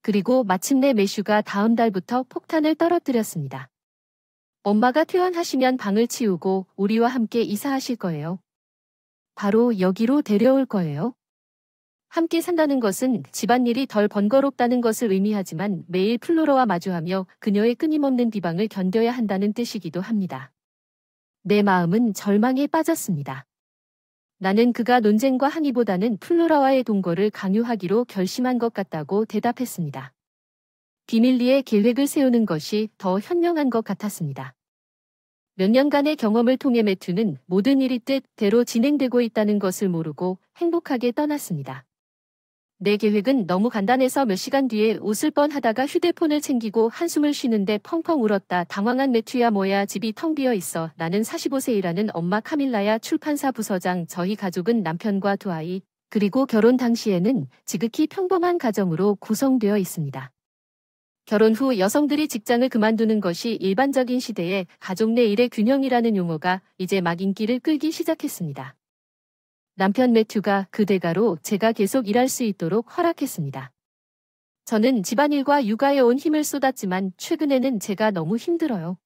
그리고 마침내 매슈가 다음 달부터 폭탄을 떨어뜨렸습니다. 엄마가 퇴원하시면 방을 치우고 우리와 함께 이사하실 거예요. 바로 여기로 데려올 거예요. 함께 산다는 것은 집안일이 덜 번거롭다는 것을 의미하지만 매일 플로라와 마주하며 그녀의 끊임없는 비방을 견뎌야 한다는 뜻이기도 합니다. 내 마음은 절망에 빠졌습니다. 나는 그가 논쟁과 항의보다는 플로라와의 동거를 강요하기로 결심한 것 같다고 대답했습니다. 비밀리에 계획을 세우는 것이 더 현명한 것 같았습니다. 몇 년간의 경험을 통해 매튜는 모든 일이 뜻대로 진행되고 있다는 것을 모르고 행복하게 떠났습니다. 내 계획은 너무 간단해서 몇 시간 뒤에 웃을 뻔하다가 휴대폰을 챙기고 한숨을 쉬는데 펑펑 울었다. 당황한 매튜야 뭐야 집이 텅 비어 있어. 나는 45세이라는 엄마 카밀라야 출판사 부서장. 저희 가족은 남편과 두 아이 그리고 결혼 당시에는 지극히 평범한 가정으로 구성되어 있습니다. 결혼 후 여성들이 직장을 그만두는 것이 일반적인 시대에 가족 내 일의 균형이라는 용어가 이제 막 인기를 끌기 시작했습니다. 남편 매튜가 그 대가로 제가 계속 일할 수 있도록 허락했습니다. 저는 집안일과 육아에 온 힘을 쏟았지만 최근에는 제가 너무 힘들어요.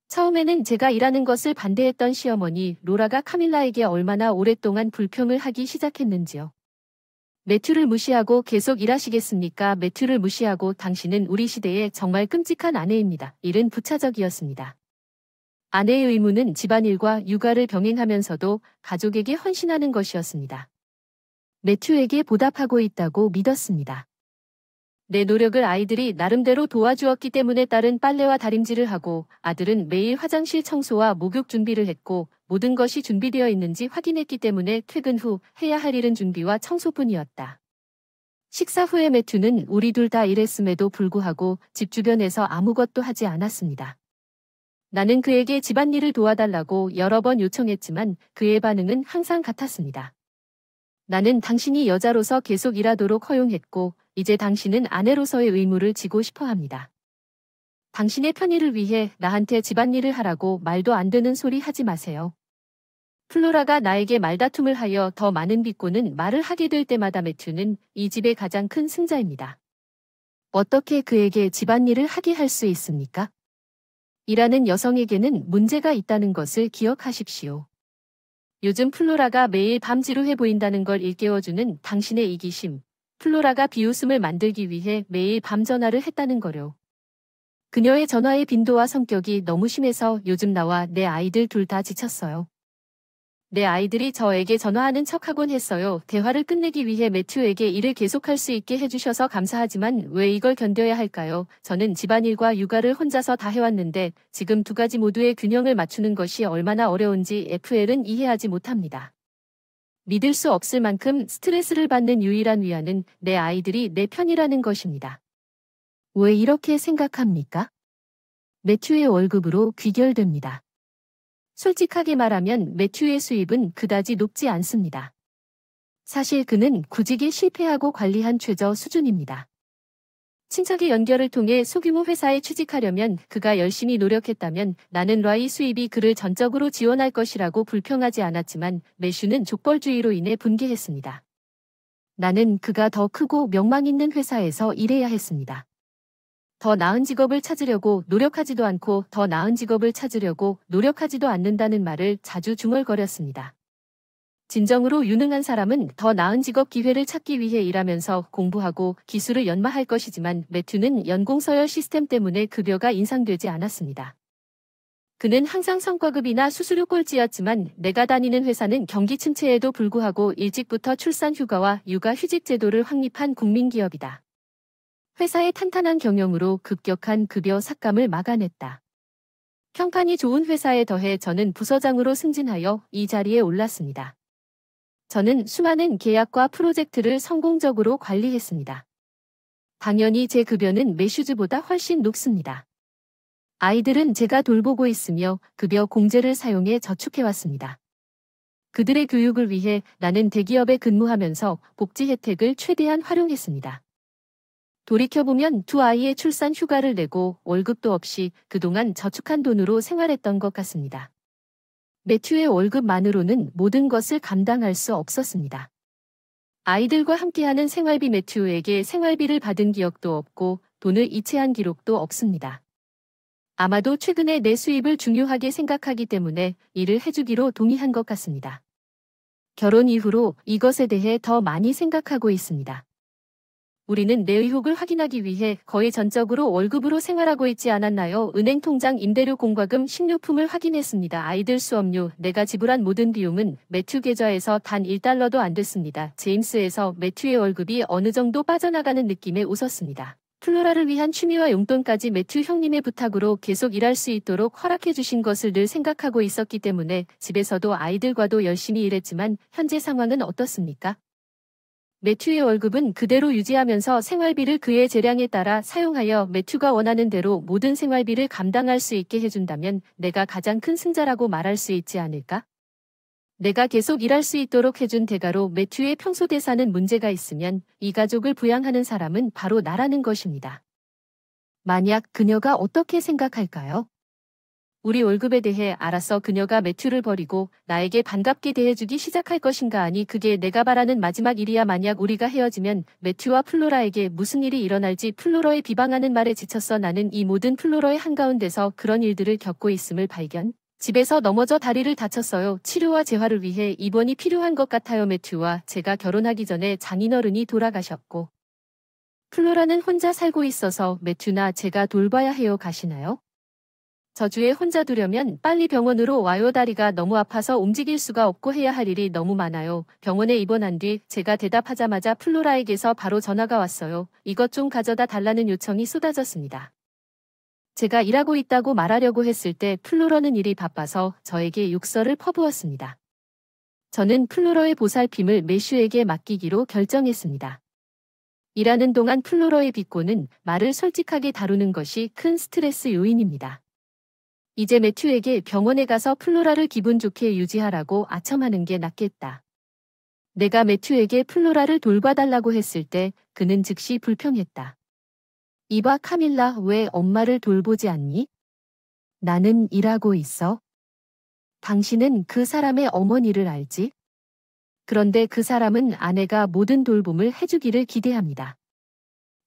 처음에는 제가 일하는 것을 반대했던 시어머니 로라가 카밀라에게 얼마나 오랫동안 불평을 하기 시작했는지요. 매튜를 무시하고 계속 일하시겠습니까? 매튜를 무시하고 당신은 우리 시대에 정말 끔찍한 아내입니다. 일은 부차적이었습니다. 아내의 의무는 집안일과 육아를 병행하면서도 가족에게 헌신하는 것이었습니다. 매튜에게 보답하고 있다고 믿었습니다. 내 노력을 아이들이 나름대로 도와주었기 때문에 딸은 빨래와 다림질을 하고 아들은 매일 화장실 청소와 목욕 준비를 했고 모든 것이 준비되어 있는지 확인했기 때문에 퇴근 후 해야 할 일은 준비와 청소뿐이었다. 식사 후에 매튜는 우리 둘 다 일했음에도 불구하고 집 주변에서 아무것도 하지 않았습니다. 나는 그에게 집안일을 도와달라고 여러 번 요청했지만 그의 반응은 항상 같았습니다. 나는 당신이 여자로서 계속 일하도록 허용했고 이제 당신은 아내로서의 의무를 지고 싶어 합니다. 당신의 편의를 위해 나한테 집안일을 하라고 말도 안 되는 소리 하지 마세요. 플로라가 나에게 말다툼을 하여 더 많은 비꼬는 말을 하게 될 때마다 매튜는 이 집의 가장 큰 승자입니다. 어떻게 그에게 집안일을 하게 할 수 있습니까? 일하는 여성에게는 문제가 있다는 것을 기억하십시오. 요즘 플로라가 매일 밤 지루해 보인다는 걸 일깨워주는 당신의 이기심, 플로라가 비웃음을 만들기 위해 매일 밤 전화를 했다는 거요. 그녀의 전화의 빈도와 성격이 너무 심해서 요즘 나와 내 아이들 둘 다 지쳤어요. 내 아이들이 저에게 전화하는 척하곤 했어요. 대화를 끝내기 위해 매튜에게 일을 계속할 수 있게 해주셔서 감사하지만 왜 이걸 견뎌야 할까요? 저는 집안일과 육아를 혼자서 다 해왔는데 지금 두 가지 모두의 균형을 맞추는 것이 얼마나 어려운지 FL은 이해하지 못합니다. 믿을 수 없을 만큼 스트레스를 받는 유일한 위안은 내 아이들이 내 편이라는 것입니다. 왜 이렇게 생각합니까? 매튜의 월급으로 귀결됩니다. 솔직하게 말하면 매튜의 수입은 그다지 높지 않습니다. 사실 그는 구직에 실패하고 관리한 최저 수준입니다. 친척의 연결을 통해 소규모 회사에 취직하려면 그가 열심히 노력했다면 나는 라이 수입이 그를 전적으로 지원할 것이라고 불평하지 않았지만 매슈는 족벌주의로 인해 분개했습니다. 나는 그가 더 크고 명망 있는 회사에서 일해야 했습니다. 더 나은 직업을 찾으려고 노력하지도 않고 더 나은 직업을 찾으려고 노력하지도 않는다는 말을 자주 중얼거렸습니다. 진정으로 유능한 사람은 더 나은 직업 기회를 찾기 위해 일하면서 공부하고 기술을 연마할 것이지만 매튜는 연공서열 시스템 때문에 급여가 인상되지 않았습니다. 그는 항상 성과급이나 수수료 꼴찌였지만 내가 다니는 회사는 경기 침체에도 불구하고 일찍부터 출산 휴가와 육아 휴직 제도를 확립한 국민기업이다. 회사의 탄탄한 경영으로 급격한 급여 삭감을 막아냈다. 평판이 좋은 회사에 더해 저는 부서장으로 승진하여 이 자리에 올랐습니다. 저는 수많은 계약과 프로젝트를 성공적으로 관리했습니다. 당연히 제 급여는 매슈즈보다 훨씬 높습니다. 아이들은 제가 돌보고 있으며 급여 공제를 사용해 저축해왔습니다. 그들의 교육을 위해 나는 대기업에 근무하면서 복지 혜택을 최대한 활용했습니다. 돌이켜보면 두 아이의 출산 휴가를 내고 월급도 없이 그동안 저축한 돈으로 생활했던 것 같습니다. 매튜의 월급만으로는 모든 것을 감당할 수 없었습니다. 아이들과 함께하는 생활비. 매튜에게 생활비를 받은 기억도 없고 돈을 이체한 기록도 없습니다. 아마도 최근에 내 수입을 중요하게 생각하기 때문에 일을 해주기로 동의한 것 같습니다. 결혼 이후로 이것에 대해 더 많이 생각하고 있습니다. 우리는 내 의혹을 확인하기 위해 거의 전적으로 월급으로 생활하고 있지 않았나요? 은행 통장, 임대료, 공과금, 식료품을 확인했습니다. 아이들 수업료, 내가 지불한 모든 비용은 매튜 계좌에서 단 1달러도 안 됐습니다. 제임스에서 매튜의 월급이 어느 정도 빠져나가는 느낌에 웃었습니다. 플로라를 위한 취미와 용돈까지 매튜 형님의 부탁으로 계속 일할 수 있도록 허락해 주신 것을 늘 생각하고 있었기 때문에 집에서도 아이들과도 열심히 일했지만 현재 상황은 어떻습니까? 매튜의 월급은 그대로 유지하면서 생활비를 그의 재량에 따라 사용하여 매튜가 원하는 대로 모든 생활비를 감당할 수 있게 해준다면 내가 가장 큰 승자라고 말할 수 있지 않을까? 내가 계속 일할 수 있도록 해준 대가로 매튜의 평소 대사는 문제가 있으면 이 가족을 부양하는 사람은 바로 나라는 것입니다. 만약 그녀가 어떻게 생각할까요? 우리 월급에 대해 알아서 그녀가 매튜를 버리고 나에게 반갑게 대해주기 시작할 것인가? 아니, 그게 내가 바라는 마지막 일이야. 만약 우리가 헤어지면 매튜와 플로라에게 무슨 일이 일어날지. 플로러의 비방하는 말에 지쳤어. 나는 이 모든 플로러의 한가운데서 그런 일들을 겪고 있음을 발견. 집에서 넘어져 다리를 다쳤어요. 치료와 재활을 위해 입원이 필요한 것 같아요. 매튜와 제가 결혼하기 전에 장인어른이 돌아가셨고 플로라는 혼자 살고 있어서 매튜나 제가 돌봐야 해요. 가시나요? 저주에 혼자 두려면 빨리 병원으로 와요. 다리가 너무 아파서 움직일 수가 없고 해야 할 일이 너무 많아요. 병원에 입원한 뒤 제가 대답하자마자 플로라에게서 바로 전화가 왔어요. 이것 좀 가져다 달라는 요청이 쏟아졌습니다. 제가 일하고 있다고 말하려고 했을 때 플로러는 일이 바빠서 저에게 욕설을 퍼부었습니다. 저는 플로러의 보살핌을 매슈에게 맡기기로 결정했습니다. 일하는 동안 플로러의 비꼬는 말을 솔직하게 다루는 것이 큰 스트레스 요인입니다. 이제 매튜에게 병원에 가서 플로라를 기분 좋게 유지하라고 아첨하는 게 낫겠다. 내가 매튜에게 플로라를 돌봐달라고 했을 때 그는 즉시 불평했다. 이봐 카밀라, 왜 엄마를 돌보지 않니? 나는 일하고 있어. 당신은 그 사람의 어머니를 알지? 그런데 그 사람은 아내가 모든 돌봄을 해주기를 기대합니다.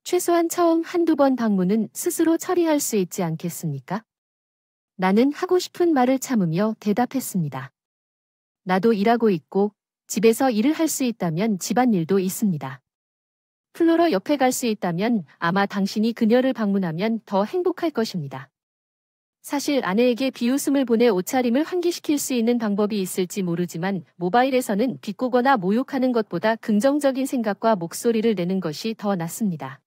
최소한 처음 한두 번 방문은 스스로 처리할 수 있지 않겠습니까? 나는 하고 싶은 말을 참으며 대답했습니다. 나도 일하고 있고 집에서 일을 할 수 있다면 집안일도 있습니다. 플로러 옆에 갈 수 있다면 아마 당신이 그녀를 방문하면 더 행복할 것입니다. 사실 아내에게 비웃음을 보내 옷차림을 환기시킬 수 있는 방법이 있을지 모르지만 모바일에서는 비꼬거나 모욕하는 것보다 긍정적인 생각과 목소리를 내는 것이 더 낫습니다.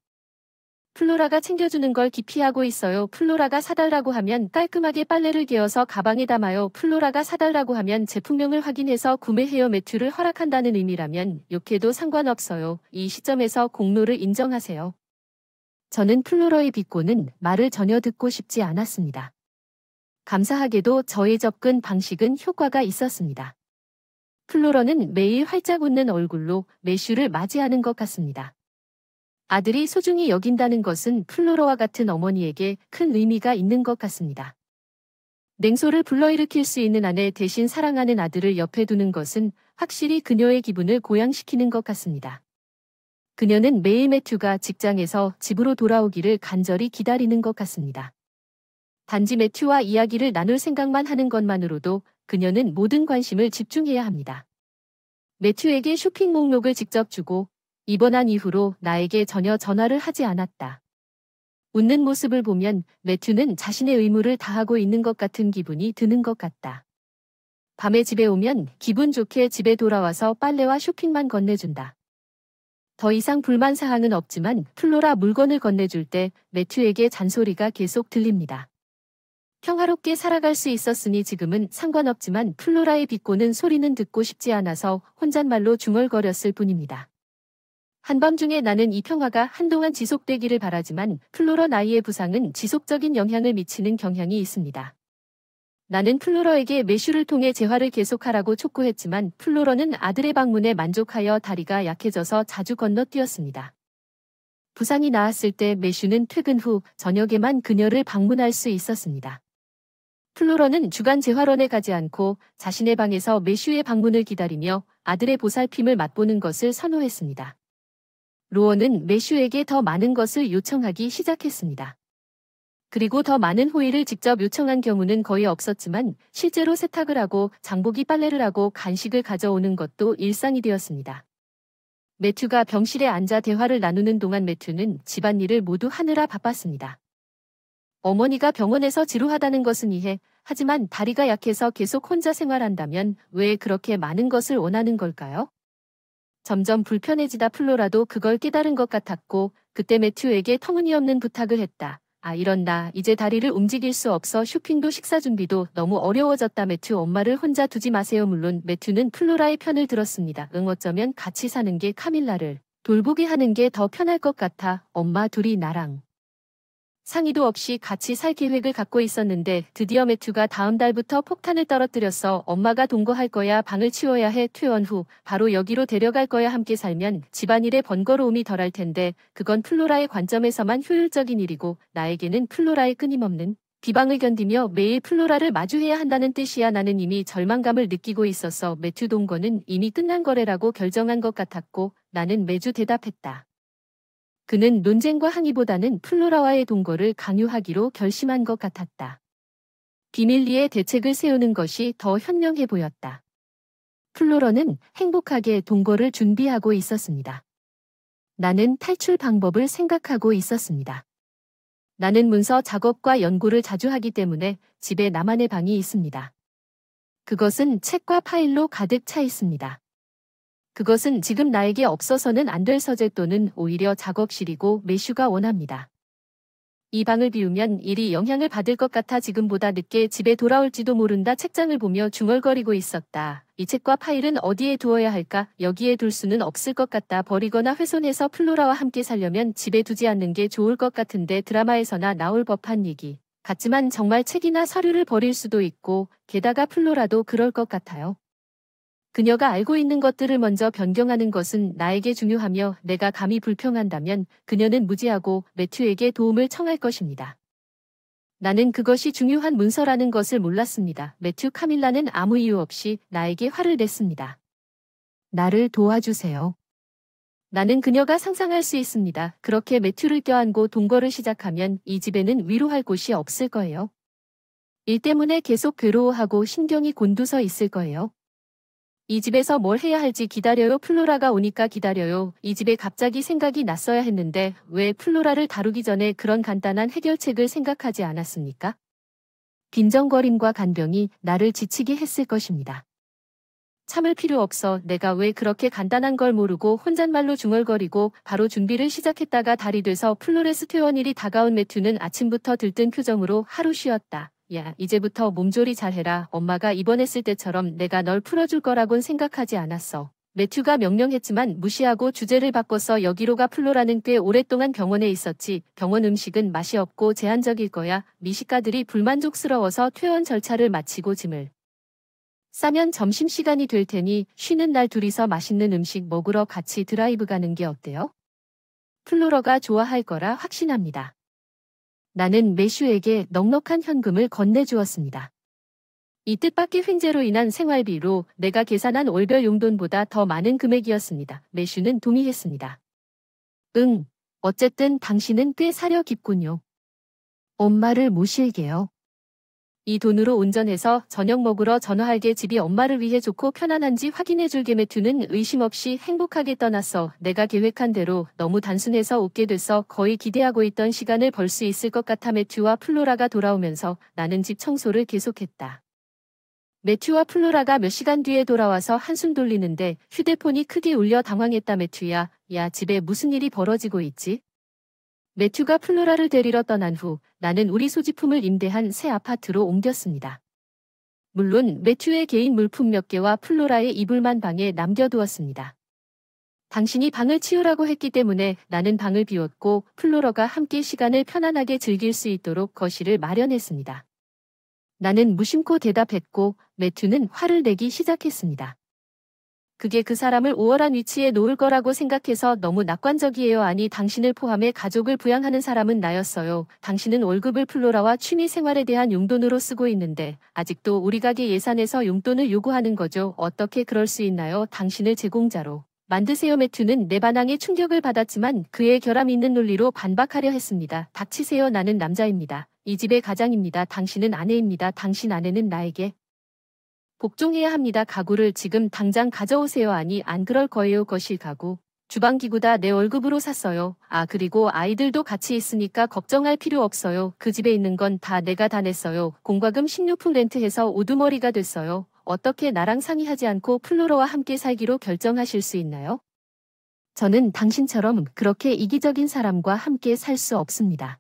플로라가 챙겨주는 걸 기피하고 있어요. 플로라가 사달라고 하면 깔끔하게 빨래를 개어서 가방에 담아요. 플로라가 사달라고 하면 제품명을 확인해서 구매해요. 매튜를 허락한다는 의미라면 욕해도 상관없어요. 이 시점에서 공로를 인정하세요. 저는 플로러의 비꼬는 말을 전혀 듣고 싶지 않았습니다. 감사하게도 저의 접근 방식은 효과가 있었습니다. 플로러는 매일 활짝 웃는 얼굴로 매슈를 맞이하는 것 같습니다. 아들이 소중히 여긴다는 것은 플로러와 같은 어머니에게 큰 의미가 있는 것 같습니다. 냉소를 불러일으킬 수 있는 아내 대신 사랑하는 아들을 옆에 두는 것은 확실히 그녀의 기분을 고양시키는 것 같습니다. 그녀는 매일 매튜가 직장에서 집으로 돌아오기를 간절히 기다리는 것 같습니다. 단지 매튜와 이야기를 나눌 생각만 하는 것만으로도 그녀는 모든 관심을 집중해야 합니다. 매튜에게 쇼핑 목록을 직접 주고 입원한 이후로 나에게 전혀 전화를 하지 않았다. 웃는 모습을 보면 매튜는 자신의 의무를 다하고 있는 것 같은 기분이 드는 것 같다. 밤에 집에 오면 기분 좋게 집에 돌아와서 빨래와 쇼핑만 건네준다. 더 이상 불만 사항은 없지만 플로라 물건을 건네줄 때 매튜에게 잔소리가 계속 들립니다. 평화롭게 살아갈 수 있었으니 지금은 상관없지만 플로라의 비꼬는 소리는 듣고 싶지 않아서 혼잣말로 중얼거렸을 뿐입니다. 한밤중에 나는 이 평화가 한동안 지속되기를 바라지만 플로러 나이의 부상은 지속적인 영향을 미치는 경향이 있습니다. 나는 플로러에게 매슈를 통해 재활을 계속하라고 촉구했지만 플로러는 아들의 방문에 만족하여 다리가 약해져서 자주 건너뛰었습니다. 부상이 나았을 때 매슈는 퇴근 후 저녁에만 그녀를 방문할 수 있었습니다. 플로러는 주간 재활원에 가지 않고 자신의 방에서 매슈의 방문을 기다리며 아들의 보살핌을 맛보는 것을 선호했습니다. 로어는 매슈에게 더 많은 것을 요청하기 시작했습니다. 그리고 더 많은 호의를 직접 요청한 경우는 거의 없었지만 실제로 세탁을 하고 장보기 빨래를 하고 간식을 가져오는 것도 일상이 되었습니다. 매튜가 병실에 앉아 대화를 나누는 동안 매튜는 집안일을 모두 하느라 바빴습니다. 어머니가 병원에서 지루하다는 것은 이해, 하지만 다리가 약해서 계속 혼자 생활한다면 왜 그렇게 많은 것을 원하는 걸까요? 점점 불편해지다 플로라도 그걸 깨달은 것 같았고 그때 매튜에게 터무니없는 부탁을 했다. 이런 나 이제 다리를 움직일 수 없어 쇼핑도 식사 준비도 너무 어려워졌다. 매튜 엄마를 혼자 두지 마세요. 물론 매튜는 플로라의 편을 들었습니다. 어쩌면 같이 사는 게 카밀라를 돌보게 하는 게 더 편할 것 같아. 엄마 둘이 나랑 상의도 없이 같이 살 계획을 갖고 있었는데 드디어 매튜가 다음 달부터 폭탄을 떨어뜨렸어. 엄마가 동거할 거야. 방을 치워야 해. 퇴원 후 바로 여기로 데려갈 거야. 함께 살면 집안일의 번거로움이 덜할 텐데 그건 플로라의 관점에서만 효율적인 일이고 나에게는 플로라의 끊임없는 비방을 견디며 매일 플로라를 마주해야 한다는 뜻이야. 나는 이미 절망감을 느끼고 있어서 매튜 동거는 이미 끝난 거래라고 결정한 것 같았고 나는 매주 대답했다. 그는 논쟁과 항의보다는 플로라와의 동거를 강요하기로 결심한 것 같았다. 비밀리에 대책을 세우는 것이 더 현명해 보였다. 플로러는 행복하게 동거를 준비하고 있었습니다. 나는 탈출 방법을 생각하고 있었습니다. 나는 문서 작업과 연구를 자주 하기 때문에 집에 나만의 방이 있습니다. 그것은 책과 파일로 가득 차 있습니다. 그것은 지금 나에게 없어서는 안 될 서재 또는 오히려 작업실이고 매슈가 원합니다. 이 방을 비우면 일이 영향을 받을 것 같아 지금보다 늦게 집에 돌아올지도 모른다. 책장을 보며 중얼거리고 있었다. 이 책과 파일은 어디에 두어야 할까? 여기에 둘 수는 없을 것 같다. 버리거나 훼손해서 플로라와 함께 살려면 집에 두지 않는 게 좋을 것 같은데 드라마에서나 나올 법한 얘기 같지만 정말 책이나 서류를 버릴 수도 있고 게다가 플로라도 그럴 것 같아요. 그녀가 알고 있는 것들을 먼저 변경하는 것은 나에게 중요하며 내가 감히 불평한다면 그녀는 무지하고 매튜에게 도움을 청할 것입니다. 나는 그것이 중요한 문서라는 것을 몰랐습니다. 매튜 카밀라는 아무 이유 없이 나에게 화를 냈습니다. 나를 도와주세요. 나는 그녀가 상상할 수 있습니다. 그렇게 매튜를 껴안고 동거를 시작하면 이 집에는 위로할 곳이 없을 거예요. 일 때문에 계속 괴로워하고 신경이 곤두서 있을 거예요. 이 집에서 뭘 해야 할지 기다려요. 플로라가 오니까 기다려요. 이 집에 갑자기 생각이 났어야 했는데 왜 플로라를 다루기 전에 그런 간단한 해결책을 생각하지 않았습니까? 빈정거림과 간병이 나를 지치게 했을 것입니다. 참을 필요 없어. 내가 왜 그렇게 간단한 걸 모르고 혼잣말로 중얼거리고 바로 준비를 시작했다가 달이 돼서 플로레스 퇴원일이 다가온 매튜는 아침부터 들뜬 표정으로 하루 쉬었다. 야, 이제부터 몸조리 잘해라. 엄마가 입원했을 때처럼 내가 널 풀어줄 거라곤 생각하지 않았어. 매튜가 명령했지만 무시하고 주제를 바꿔서 여기로 가. 플로라는 꽤 오랫동안 병원에 있었지. 병원 음식은 맛이 없고 제한적일 거야. 미식가들이 불만족스러워서 퇴원 절차를 마치고 짐을 싸면 점심시간이 될 테니 쉬는 날 둘이서 맛있는 음식 먹으러 같이 드라이브 가는 게 어때요? 플로러가 좋아할 거라 확신합니다. 나는 매슈에게 넉넉한 현금을 건네주었습니다. 이 뜻밖의 횡재로 인한 생활비로 내가 계산한 월별 용돈보다 더 많은 금액이었습니다. 매슈는 동의했습니다. 응, 어쨌든 당신은 꽤 사려 깊군요. 엄마를 모실게요. 이 돈으로 운전해서 저녁 먹으러 전화할게. 집이 엄마를 위해 좋고 편안한지 확인해줄게. 매튜는 의심 없이 행복하게 떠났어. 내가 계획한 대로 너무 단순해서 웃게 돼서 거의 기대하고 있던 시간을 벌 수 있을 것 같아. 매튜와 플로라가 돌아오면서 나는 집 청소를 계속했다. 매튜와 플로라가 몇 시간 뒤에 돌아와서 한숨 돌리는데 휴대폰이 크게 울려 당황했다. 매튜야, 야, 집에 무슨 일이 벌어지고 있지? 매튜가 플로라를 데리러 떠난 후 나는 우리 소지품을 임대한 새 아파트로 옮겼습니다. 물론 매튜의 개인 물품 몇 개와 플로라의 이불만 방에 남겨두었습니다. 당신이 방을 치우라고 했기 때문에 나는 방을 비웠고 플로라가 함께 시간을 편안하게 즐길 수 있도록 거실을 마련했습니다. 나는 무심코 대답했고 매튜는 화를 내기 시작했습니다. 그게 그 사람을 우월한 위치에 놓을 거라고 생각해서 너무 낙관적이에요. 아니, 당신을 포함해 가족을 부양하는 사람은 나였어요. 당신은 월급을 플로라와 취미 생활에 대한 용돈으로 쓰고 있는데 아직도 우리 가게 예산에서 용돈을 요구하는 거죠. 어떻게 그럴 수 있나요? 당신을 제공자로 만드세요. 매튜는 내 반항에 충격을 받았지만 그의 결함 있는 논리로 반박하려 했습니다. 닥치세요. 나는 남자입니다. 이 집의 가장입니다. 당신은 아내입니다. 당신 아내는 나에게 복종해야 합니다. 가구를 지금 당장 가져오세요. 아니, 안 그럴 거예요. 거실 가구. 주방기구 다 내 월급으로 샀어요. 아, 그리고 아이들도 같이 있으니까 걱정할 필요 없어요. 그 집에 있는 건 다 내가 다 냈어요. 공과금 식료품 렌트해서 우두머리가 됐어요. 어떻게 나랑 상의하지 않고 플로러와 함께 살기로 결정하실 수 있나요? 저는 당신처럼 그렇게 이기적인 사람과 함께 살 수 없습니다.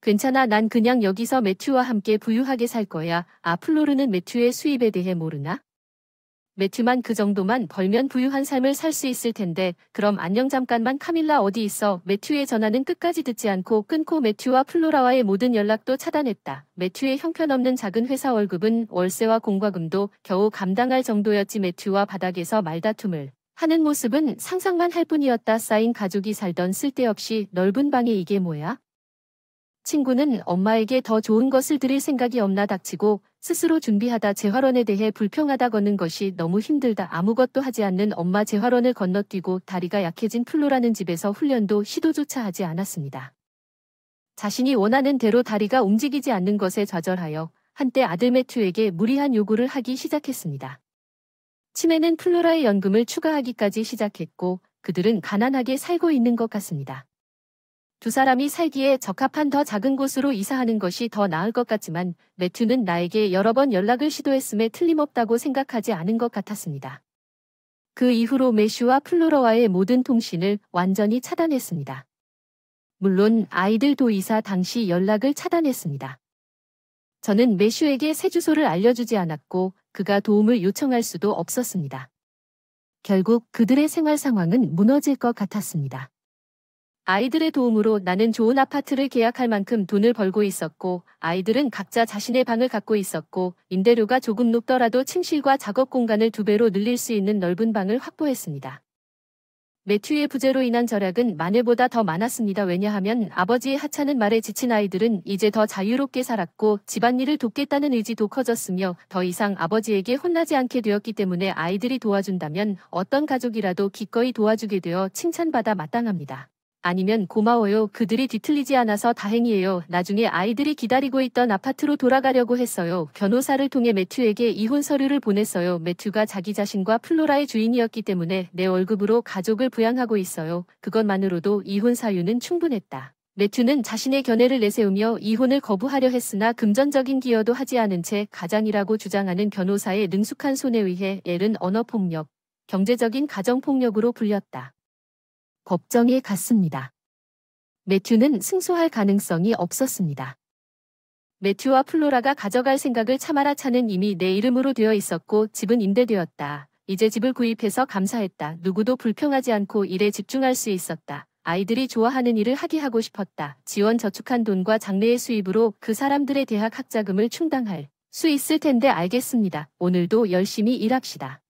괜찮아. 난 그냥 여기서 매튜와 함께 부유하게 살 거야. 아, 플로르는 매튜의 수입에 대해 모르나? 매튜만 그 정도만 벌면 부유한 삶을 살 수 있을 텐데. 그럼 안녕. 잠깐만. 카밀라 어디 있어? 매튜의 전화는 끝까지 듣지 않고 끊고 매튜와 플로라와의 모든 연락도 차단했다. 매튜의 형편없는 작은 회사 월급은 월세와 공과금도 겨우 감당할 정도였지. 매튜와 바닥에서 말다툼을 하는 모습은 상상만 할 뿐이었다. 쌓인 가족이 살던 쓸데없이 넓은 방에 이게 뭐야? 친구는 엄마에게 더 좋은 것을 드릴 생각이 없나? 닥치고 스스로 준비하다 재활원에 대해 불평하다 걷는 것이 너무 힘들다. 아무것도 하지 않는 엄마. 재활원을 건너뛰고 다리가 약해진 플로라는 집에서 훈련도 시도조차 하지 않았습니다. 자신이 원하는 대로 다리가 움직이지 않는 것에 좌절하여 한때 아들 매튜에게 무리한 요구를 하기 시작했습니다. 치매는 플로라의 연금을 추가하기까지 시작했고 그들은 가난하게 살고 있는 것 같습니다. 두 사람이 살기에 적합한 더 작은 곳으로 이사하는 것이 더 나을 것 같지만 매튜는 나에게 여러 번 연락을 시도했음에 틀림없다고 생각하지 않은 것 같았습니다. 그 이후로 매슈와 플로라와의 모든 통신을 완전히 차단했습니다. 물론 아이들도 이사 당시 연락을 차단했습니다. 저는 매슈에게 새 주소를 알려주지 않았고 그가 도움을 요청할 수도 없었습니다. 결국 그들의 생활 상황은 무너질 것 같았습니다. 아이들의 도움으로 나는 좋은 아파트를 계약할 만큼 돈을 벌고 있었고 아이들은 각자 자신의 방을 갖고 있었고 임대료가 조금 높더라도 침실과 작업 공간을 2배로 늘릴 수 있는 넓은 방을 확보했습니다. 매튜의 부재로 인한 절약은 만회보다 더 많았습니다. 왜냐하면 아버지의 하찮은 말에 지친 아이들은 이제 더 자유롭게 살았고 집안일을 돕겠다는 의지도 커졌으며 더 이상 아버지에게 혼나지 않게 되었기 때문에 아이들이 도와준다면 어떤 가족이라도 기꺼이 도와주게 되어 칭찬받아 마땅합니다. 아니면 고마워요. 그들이 뒤틀리지 않아서 다행이에요. 나중에 아이들이 기다리고 있던 아파트로 돌아가려고 했어요. 변호사를 통해 매튜에게 이혼 서류를 보냈어요. 매튜가 자기 자신과 플로라의 주인이었기 때문에 내 월급으로 가족을 부양하고 있어요. 그것만으로도 이혼 사유는 충분했다. 매튜는 자신의 견해를 내세우며 이혼을 거부하려 했으나 금전적인 기여도 하지 않은 채 가장이라고 주장하는 변호사의 능숙한 손에 의해 엘은 언어폭력, 경제적인 가정폭력으로 불렸다. 법정에 갔습니다. 매튜는 승소할 가능성이 없었습니다. 매튜와 플로라가 가져갈 생각을 참아라. 차는 이미 내 이름으로 되어 있었고 집은 임대되었다. 이제 집을 구입해서 감사했다. 누구도 불평하지 않고 일에 집중할 수 있었다. 아이들이 좋아하는 일을 하게 하고 싶었다. 지원 저축한 돈과 장래의 수입으로 그 사람들의 대학 학자금을 충당할 수 있을 텐데. 알겠습니다. 오늘도 열심히 일합시다.